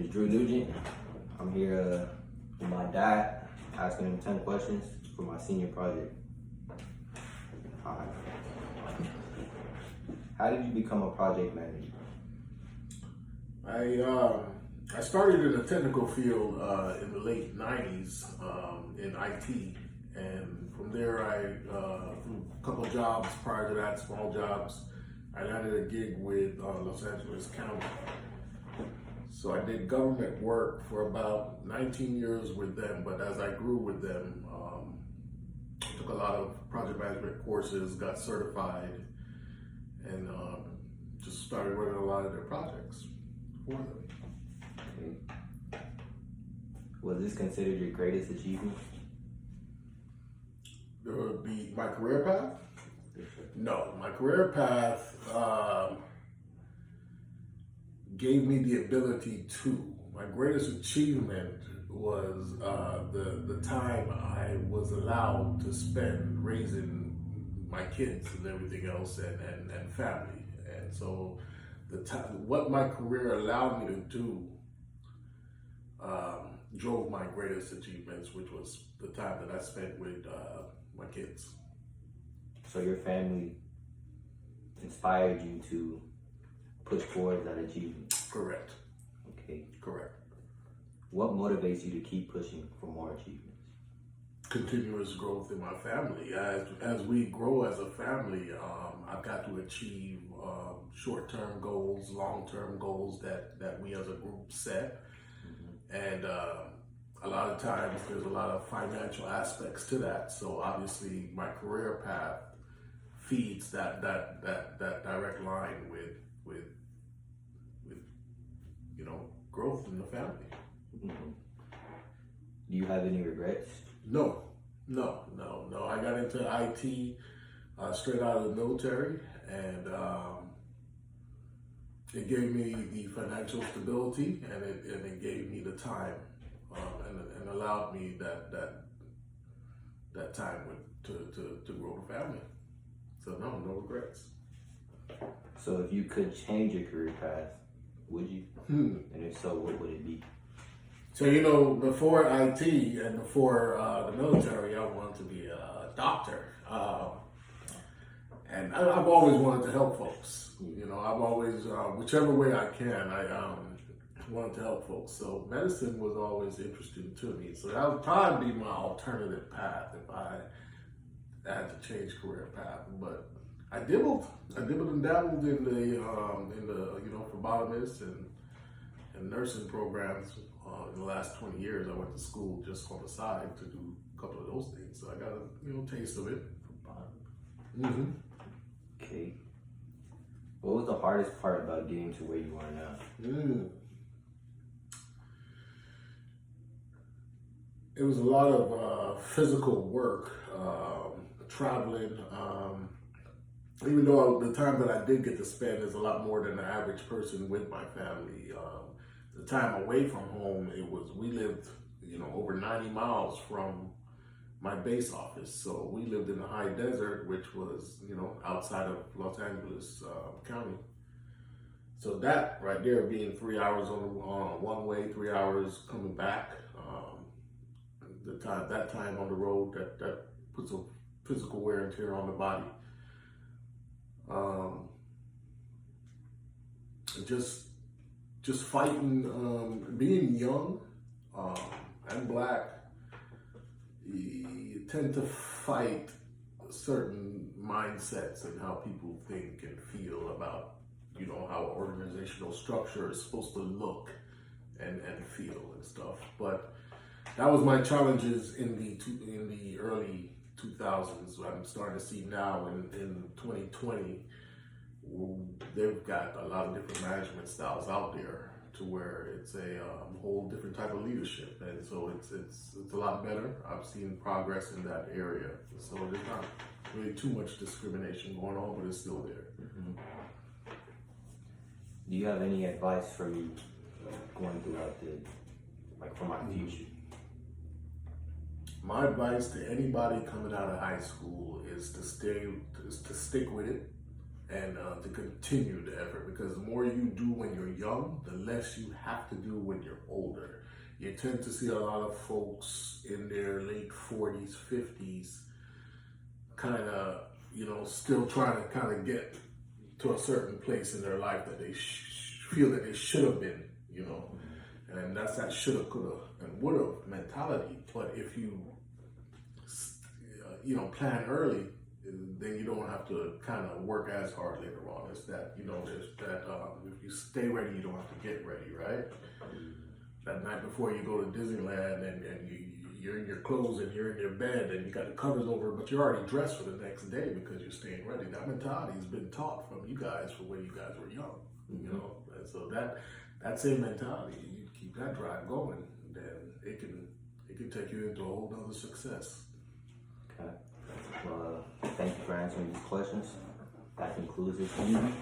is Drew Nugent. I'm here with my dad, asking him 10 questions for my senior project. Alright. How did you become a project manager? I started in the technical field in the late 90s in IT, and from there through a couple of jobs prior to that, small jobs, I landed a gig with Los Angeles County. So I did government work for about 19 years with them, but as I grew with them, I took a lot of project management courses, got certified, and just started running a lot of their projects for them. Okay. Was this considered your greatest achievement? There would be my career path? No, my career path gave me the ability to. My greatest achievement was the time I was allowed to spend raising my kids and everything else and family. And so what my career allowed me to do drove my greatest achievements, which was the time that I spent with my kids. So your family inspired you to push towards that achievement? Correct. Okay. Correct. What motivates you to keep pushing for more achievements? Continuous growth in my family. As we grow as a family, I've got to achieve short-term goals, long-term goals that we as a group set. And a lot of times there's a lot of financial aspects to that. So obviously my career path feeds that direct line with growth in the family. Mm-hmm. Do you have any regrets? No. I got into IT straight out of the military, and it gave me the financial stability, and it gave me the time, and allowed me that time to grow the family. So no regrets. So if you could change your career path, would you? And if so, what would it be? So, before IT and before the military, I wanted to be a doctor. And I've always wanted to help folks. I've always, whichever way I can, I wanted to help folks. So medicine was always interesting to me. So that would probably be my alternative path if I had to change career path. But I dibbled and dabbled in the phlebotomist and nursing programs. In the last 20 years, I went to school just on the side to do a couple of those things. So I got a taste of it. Mm-hmm. Okay. What was the hardest part about getting to where you are now? It was a lot of physical work, traveling. Even though the time that I did get to spend is a lot more than the average person with my family. The time away from home, we lived, over 90 miles from my base office. So we lived in the high desert, which was, outside of Los Angeles County. So that right there being 3 hours on one way, 3 hours coming back, that time on the road, that puts a physical wear and tear on the body. Just fighting, being young and black, you tend to fight certain mindsets and how people think and feel about, how organizational structure is supposed to look and feel and stuff. But that was my challenges in the early 2000s. I'm starting to see now in 2020. They've got a lot of different management styles out there to where it's a whole different type of leadership, and so it's a lot better. I've seen progress in that area, so there's not really too much discrimination going on, but it's still there. Mm-hmm. Do you have any advice for me going throughout for my future? My advice to anybody coming out of high school is to stick with it and to continue the effort, because the more you do when you're young, the less you have to do when you're older. You tend to see a lot of folks in their late 40s, 50s, kind of, still trying to kind of get to a certain place in their life that they feel that they should have been, and that's that shoulda, coulda, and woulda mentality. But if you, plan early, then you don't have to kind of work as hard later on. It's that, there's that, if you stay ready, you don't have to get ready, right? That night before you go to Disneyland and you're in your clothes and you're in your bed and you got the covers over, but you're already dressed for the next day because you're staying ready. That mentality has been taught from you guys from when you guys were young, And so that same mentality, you keep that drive going, then it can take you into a whole nother success. Okay. Well, thank you for answering these questions. That concludes this meeting.